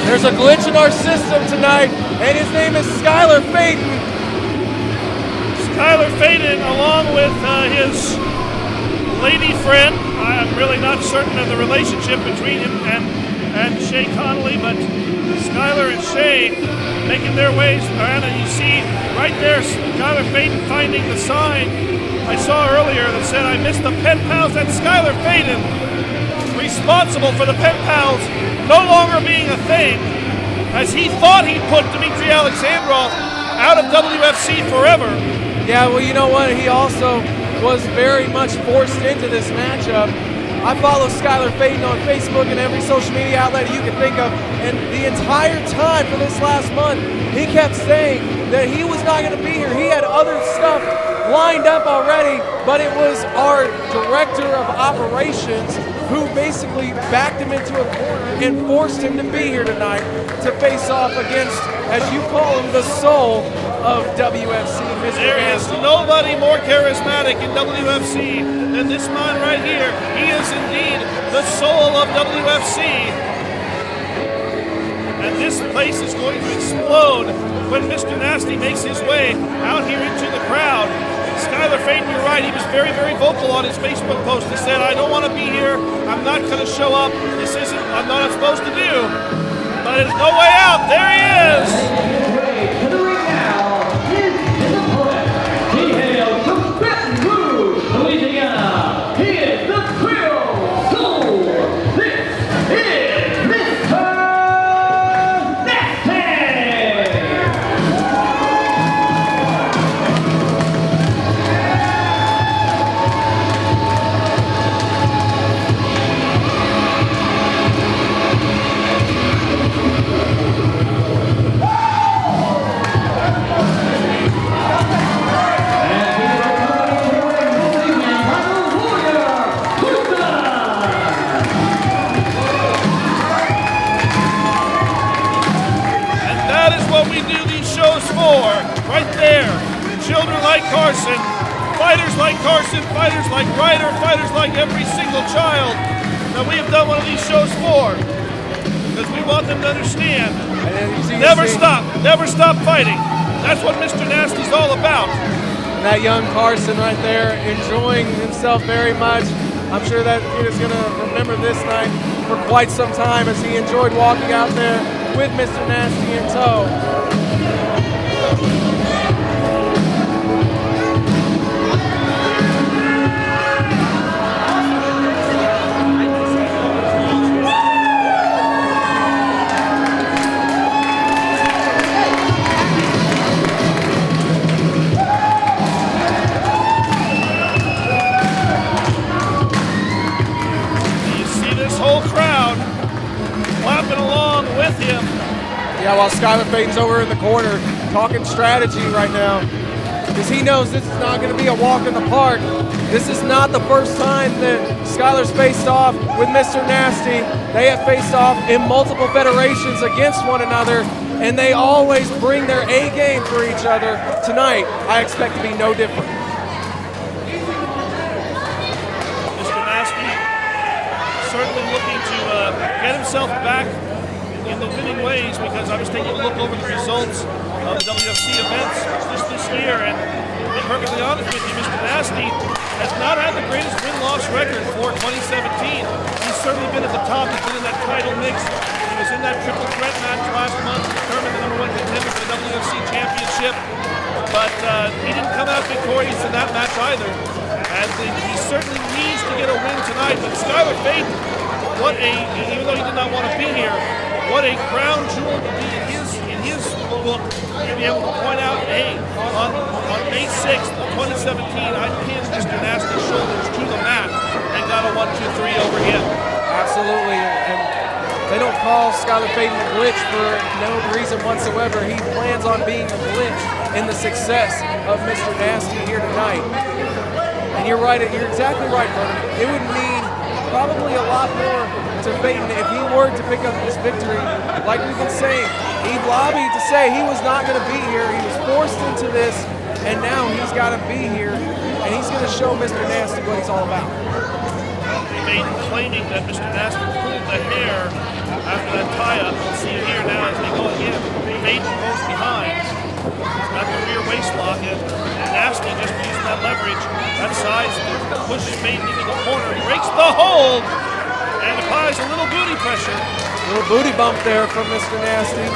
There's a glitch in our system tonight, and his name is Skyler Fayden. Skyler Fayden, along with his lady friend. I'm really not certain of the relationship between him and Shay Connolly, but Skyler and Shay making their ways around, and you see right there Skyler Fayden finding the sign I saw earlier that said, "I missed the pen pals." That's Skyler Fayden, responsible for the pen pals no longer being a thing, as he thought he'd put Dmitry Alexandrov out of WFC forever. Yeah, well, you know what? He also was very much forced into this matchup. I follow Skyler Fayden on Facebook and every social media outlet you can think of, and the entire time for this last month, he kept saying that he was not going to be here. He had other stuff lined up already, but it was our director of operations who basically backed him into a corner and forced him to be here tonight to face off against, as you call him, the soul of WFC, Mr. There is nobody more charismatic in WFC than this man right here. He is indeed the soul of WFC. And this place is going to explode when Mr. Nasty makes his way out here into the crowd. Skyler Fayden, you're right, he was very, very vocal on his Facebook post. He said, "I don't want to be here. I'm not going to show up. This isn't, I'm not supposed to do." But there's no way out. There he is. He hails from Baton Rouge, Louisiana. He is the Creole Soul. This is Mr. Nasty. Right there, children like Karson, fighters like Karson, fighters like Ryder, fighters like every single child that we have done one of these shows for, because we want them to understand, never stop fighting. That's what Mr. Nasty's all about. And that young Karson right there enjoying himself very much. I'm sure that kid is going to remember this night for quite some time as he enjoyed walking out there with Mr. Nasty in tow. Yeah, while Skyler Fayden's over in the corner talking strategy right now, because he knows this is not going to be a walk in the park. This is not the first time that Skyler's faced off with Mr. Nasty. They have faced off in multiple federations against one another, and they always bring their A game for each other. Tonight, I expect to be no different. Mr. Nasty certainly looking to get himself back in the winning ways, because I was taking a look over the results of the WFC events just this year, and to be perfectly honest with you, Mr. Nasty has not had the greatest win-loss record for 2017. He's certainly been at the top. He's been in that title mix. He was in that triple threat match last month, determined the #1 contender for the WFC championship, but he didn't come out victorious in that match either, and he certainly needs to get a win tonight. But Skyler Fayden, even though he did not want to be here, what a crown jewel to be in his book, to be able to point out, hey, on May 6th of 2017, I pinned Mr. Nasty's shoulders to the mat and got a 1-2-3 over him. Absolutely, and they don't call Skyler Fayden the glitch for no reason whatsoever. He plans on being the glitch in the success of Mr. Nasty here tonight. And you're right, you're exactly right, Vernon. It would mean probably a lot more to Fayden if he were to pick up this victory. Like we've been saying, he lobbied to say he was not going to be here. He was forced into this, and now he's got to be here, and he's going to show Mr. Nasty what he's all about. Fayden claiming that Mr. Nasty pulled the hair after that tie-up. We'll see it here He's got the rear waist lock, and Nasty just using that leverage, that size to push Fayden into the corner. He breaks the hold and applies a little booty pressure. Little booty bump there from Mr. Nasty.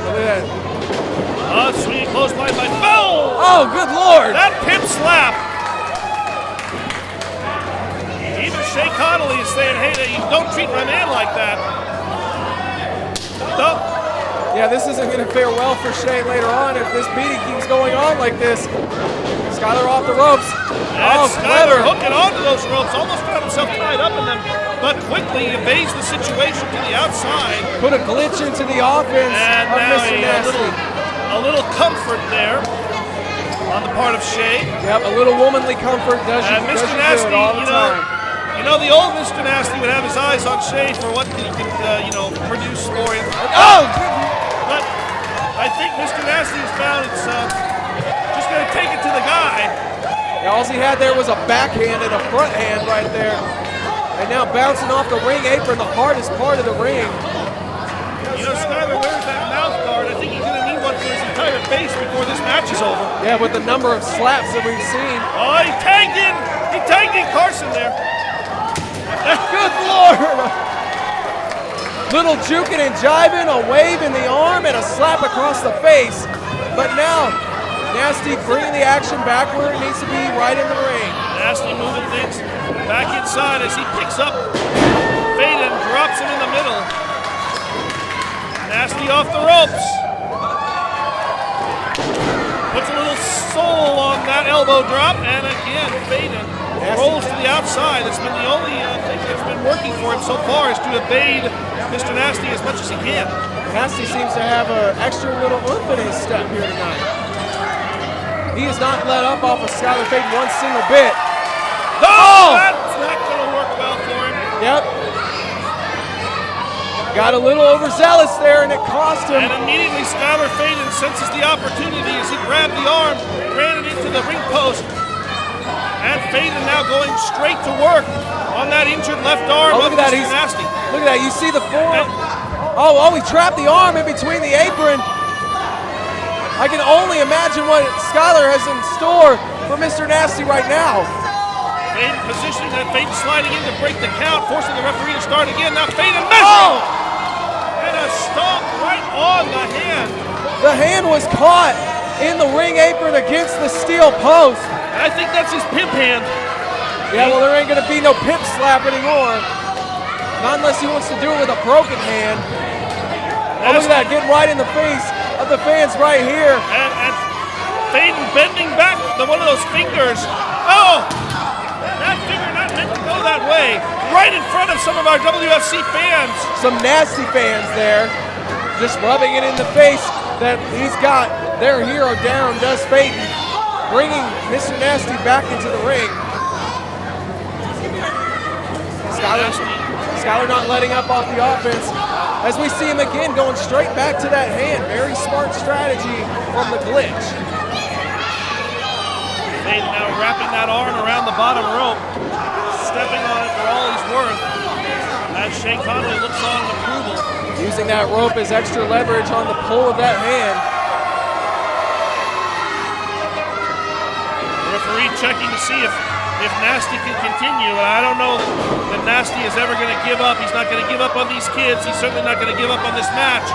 Look at that. Swinging clothesline by Phil. Oh, good Lord. That pip slap. Even Shay Connolly is saying, hey, you don't treat my man like that. No. Yeah, this isn't going to fare well for Shay later on if this beating keeps going on like this. Skyler off the ropes. And Skyler clever. hooking onto those ropes, almost got himself tied up in them, but quickly evades the situation to the outside. Put a glitch into the offense And of now Mr. Nasty. a little comfort there on the part of Shay. Yep, a little womanly comfort does you, And Mr. does you Nasty, good all the time. you know, the old Mr. Nasty would have his eyes on Shay for what he could, produce for him. Oh! But I think Mr. Nasty has found it's just going to take it to the guy. Yeah, all he had there was a backhand and a front hand right there. And now bouncing off the ring apron, the hardest part of the ring. You know, Skyler wears that mouth guard. I think he's going to need one for his entire face before this match is over. Yeah, with the number of slaps that we've seen. Oh, he tagged in Karson there. Good Lord! Little juking and jiving, a wave in the arm, and a slap across the face. But now, Nasty bringing the action back where it needs to be, right in the ring. Nasty moving things back inside as he picks up Fayden, drops him in the middle. Nasty off the ropes. Puts a little soul on that elbow drop, and again, Fayden rolls to the outside. It's been the only thing that's been working for him so far is to evade Mr. Nasty as much as he can. Nasty seems to have an extra little oomph in his step here tonight. He has not let up off of Skyler Fayden one single bit. Oh! That's not going to work well for him. Yep. Got a little overzealous there, and it cost him. And immediately Skyler Fayden senses the opportunity as he grabbed the arm, ran it into the ring post. And Fayden now going straight to work on that injured left arm of Mr. Nasty. Look at that. You see the forearm. Oh, he trapped the arm in between the apron. I can only imagine what Skyler has in store for Mr. Nasty right now. Fayden positioning that, Fayden sliding in to break the count, forcing the referee to start again. Now Fayden measuring! And a stomp right on the hand. The hand was caught in the ring apron against the steel post. And I think that's his pimp hand. Yeah, well, there ain't going to be no pimp slap anymore. Not unless he wants to do it with a broken hand. Oh, look at that, getting right in the face of the fans right here. And Fayden bending back one of those fingers. Oh! That finger not meant to go that way. Right in front of some of our WFC fans. Some nasty fans there. Just rubbing it in the face that he's got their hero down, does Fayden. Bringing Mr. Nasty back into the ring. Skyler not letting up off the offense. As we see him again going straight back to that hand. Very smart strategy from the glitch. Fayden now wrapping that arm around the bottom rope. Stepping on it for all he's worth. As Shane Connolly looks on in approval. Using that rope as extra leverage on the pull of that hand. The referee checking to see if Nasty can continue. I don't know that Nasty is ever going to give up. He's not going to give up on these kids. He's certainly not going to give up on this match.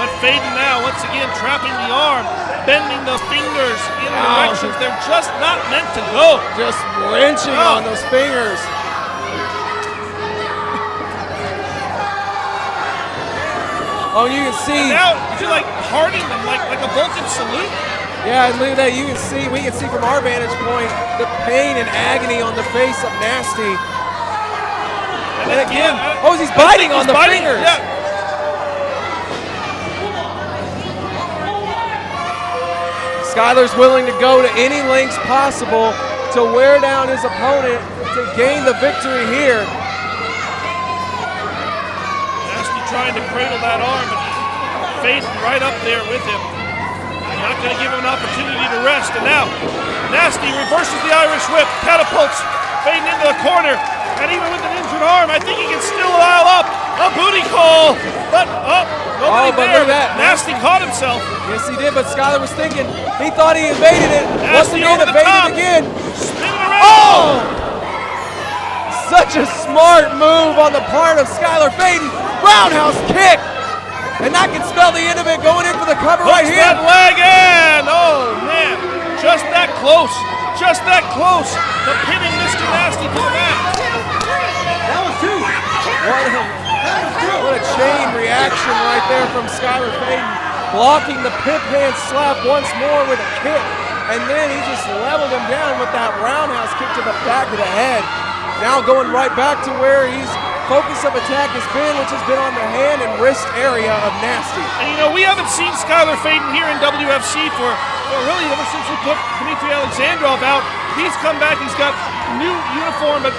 But Fayden now, once again, trapping the arm, bending the fingers in directions they're just not meant to go. Just wrenching on those fingers. Oh, you can see. And now, you're like hearting them like a Vulcan salute. Yeah, and look at that. We can see from our vantage point the pain and agony on the face of Nasty. And again, he's biting on the fingers. Yeah. Skyler's willing to go to any lengths possible to wear down his opponent to gain the victory here. Nasty trying to cradle that arm, but Fayden right up there with him. Not going to give him an opportunity to rest. And now, Nasty reverses the Irish whip, catapults Fayden into the corner. And even with an injured arm, I think he can still dial up a booty call. But up nobody but there. look at that. Nasty caught himself. Yes, he did, but Skyler was thinking. He thought he evaded it. Once Nasty again, over the evaded top. again. Spinning around. Oh! Such a smart move on the part of Skyler Fayden. Roundhouse kick. And that can spell the end of it, going in for the cover right Hooks here. that leg in. Oh, man. Just that close. Just that close to pinning Mr. Nasty to the mat. That was two. What a chain reaction right there from Skyler Fayden. Blocking the pip hand slap once more with a kick. And then he just leveled him down with that roundhouse kick to the back of the head. Now going right back to where his focus of attack has been, which has been on the hand and wrist area of Nasty. And you know, we haven't seen Skyler Fayden here in WFC for really ever since we put Dmitry Alexandrov out. He's come back, he's got new uniform, but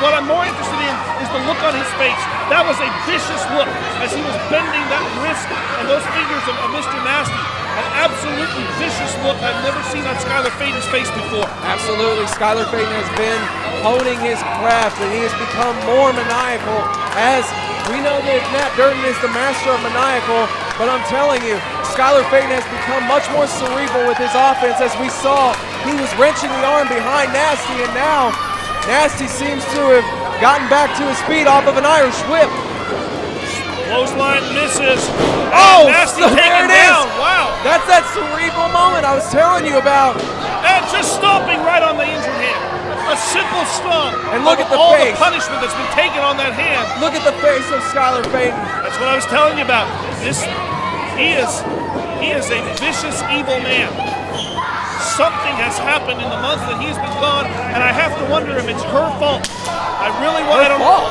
what I'm more interested in is the look on his face. That was a vicious look as he was bending that wrist and those fingers of Mr. Nasty. An absolutely vicious look I've never seen on Skyler Fayden's face before. Absolutely, Skyler Fayden has been honing his craft, and he has become more maniacal. As we know that Nat Durden is the master of maniacal, but I'm telling you, Skyler Fayden has become much more cerebral with his offense. As we saw, he was wrenching the arm behind Nasty, and now Nasty seems to have gotten back to his feet off of an Irish whip. Clothesline misses. Oh, Nasty so there taken it is. down. Wow. That's that cerebral moment I was telling you about. And just stomping right on the injured hand. A simple stomp. And look at the all face. the punishment that's been taken on that hand. Look at the face of Skyler Fayden. That's what I was telling you about. He is a vicious, evil man. Something has happened in the months that he's been gone, and I have to wonder if it's her fault. I really want to know.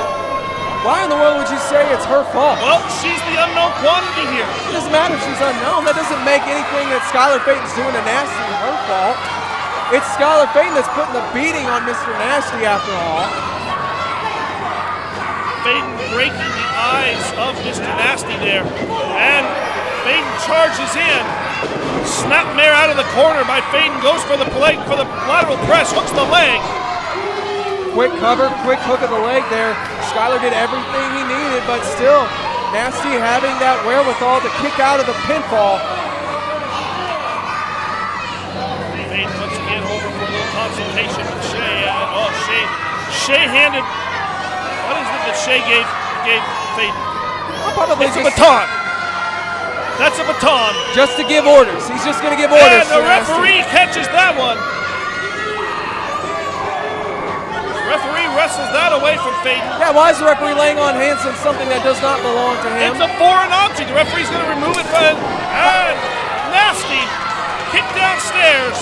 Why in the world would you say it's her fault? Well, she's the unknown quantity here. It doesn't matter if she's unknown. That doesn't make anything that Skyler Fayden's doing to Nasty her fault. It's Skyler Fayden that's putting the beating on Mr. Nasty after all. Fayden breaking the eyes of Mr. Nasty there. And Fayden charges in. Snapmare out of the corner by Fayden. Goes for the lateral press. Hooks the leg. Quick cover, quick hook of the leg there. Skyler did everything he needed, but still, Nasty having that wherewithal to kick out of the pinfall. Fayden once again over for a little consultation with Shea. Shea handed. What is it that Shea gave Fayden? It's a baton. That's a baton. Just to give orders. He's just going to give orders. And the referee catches that one. Referee wrestles that away from Fayden. Yeah, why is the referee laying on hands on something that does not belong to him? It's a foreign object. The referee's going to remove it. And Nasty kick downstairs.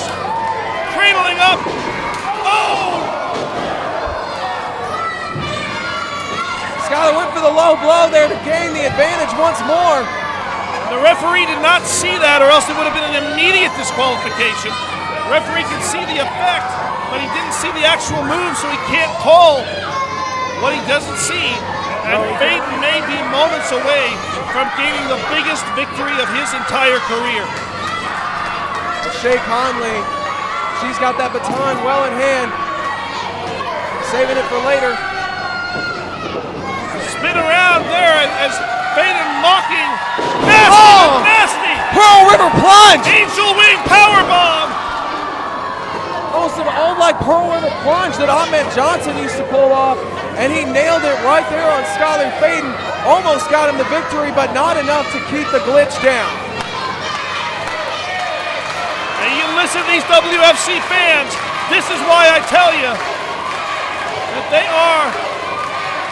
Cradling up. Oh! Skyler went for the low blow there to gain the advantage once more. The referee did not see that, or else it would have been an immediate disqualification. The referee could see the effect, but he didn't see the actual move, so he can't call what he doesn't see. And Fayden may be moments away from gaining the biggest victory of his entire career. Shea Conley, she's got that baton well in hand. Saving it for later. Spin around there as Fayden mocking. Nasty! Oh! Nasty! Pearl River plunge! Angel wing powerbomb! Almost an old like Pearl River plunge that Ahmed Johnson used to pull off, and he nailed it right there on Skyler Fayden. Almost got him the victory, but not enough to keep the glitch down. And you listen to these WFC fans, this is why I tell you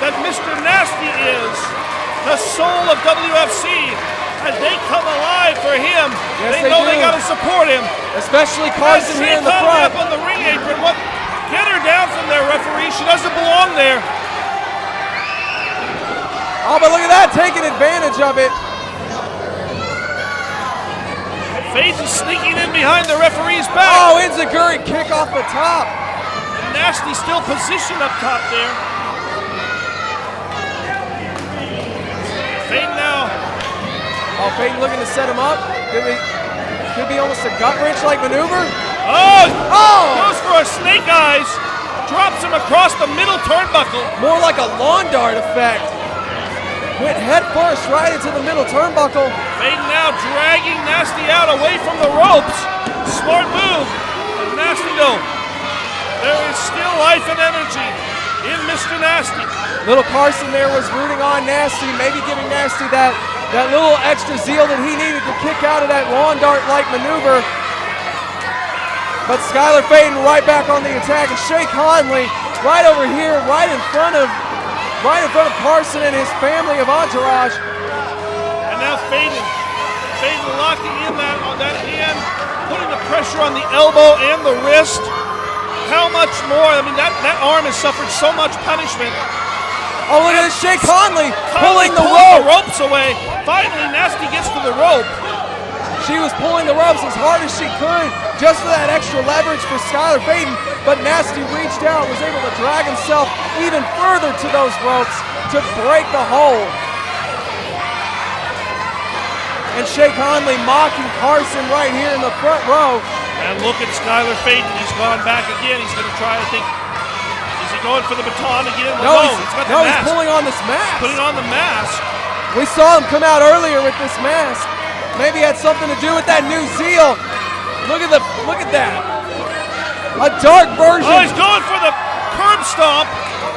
that Mr. Nasty is the soul of WFC. As they come alive for him, Yes, they know do. they got to support him. Especially Karson here in the front. Up on the ring apron. Get her down from there, referee. She doesn't belong there. Oh, but look at that, taking advantage of it. Fayden sneaking in behind the referee's back. Oh, enziguri kick off the top. Nasty still positioned up top there. Fayden now. Oh, Fayden looking to set him up. Could be almost a gut wrench-like maneuver. Oh! Oh! Goes for a snake eyes. Drops him across the middle turnbuckle. More like a lawn dart effect. went head first right into the middle turnbuckle. Fayden now dragging Nasty out away from the ropes. Smart move. And Nasty though, there is still life and energy in Mr. Nasty. Little Karson there was rooting on Nasty, maybe giving Nasty that little extra zeal that he needed to kick out of that lawn dart-like maneuver. But Skyler Fayden right back on the attack, and Shea Conley right over here, right in front of Karson and his family of entourage. And now Fayden locking in on that hand, putting the pressure on the elbow and the wrist. How much more? I mean, that arm has suffered so much punishment. Oh, look at this, Shea Conley pulling the ropes away. Finally, Nasty gets to the rope. She was pulling the ropes as hard as she could, just for that extra leverage for Skyler Fayden, but Nasty reached out, was able to drag himself even further to those ropes to break the hold. And Shea Conley mocking Karson right here in the front row. And look at Skyler Fayden, he's gone back again. He's going to try, I think, is he going for the baton again? No, he's pulling on this mask. Putting on the mask. We saw him come out earlier with this mask. Maybe it had something to do with that new zeal. Look at that. A dark version. Oh, he's going for the curb stomp.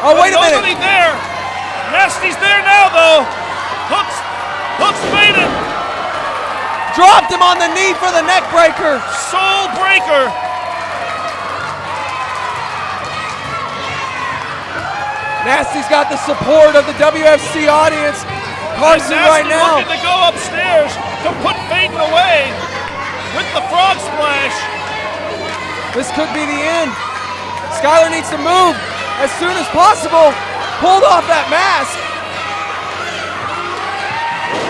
Oh, wait a minute. Nobody there. Nasty's there now, though. Hooks Fayden. Dropped him on the knee for the neck breaker. Soul breaker. Nasty's got the support of the WFC audience. Karson right now looking to go upstairs to put Fayden away with the frog splash. This could be the end. Skyler needs to move as soon as possible. Pulled off that mask.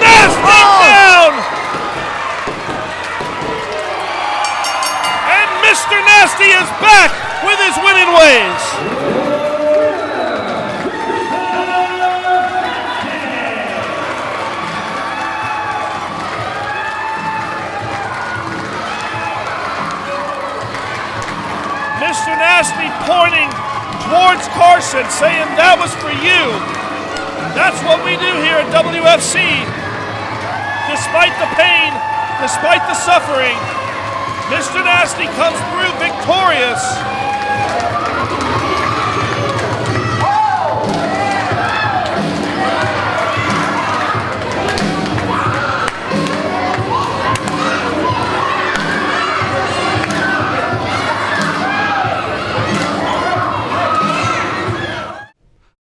Nasty down! And Mr. Nasty is back with his winning ways. Mr. Nasty pointing towards Karson, saying that was for you. That's what we do here at WFC. Despite the pain, despite the suffering, Mr. Nasty comes through victorious.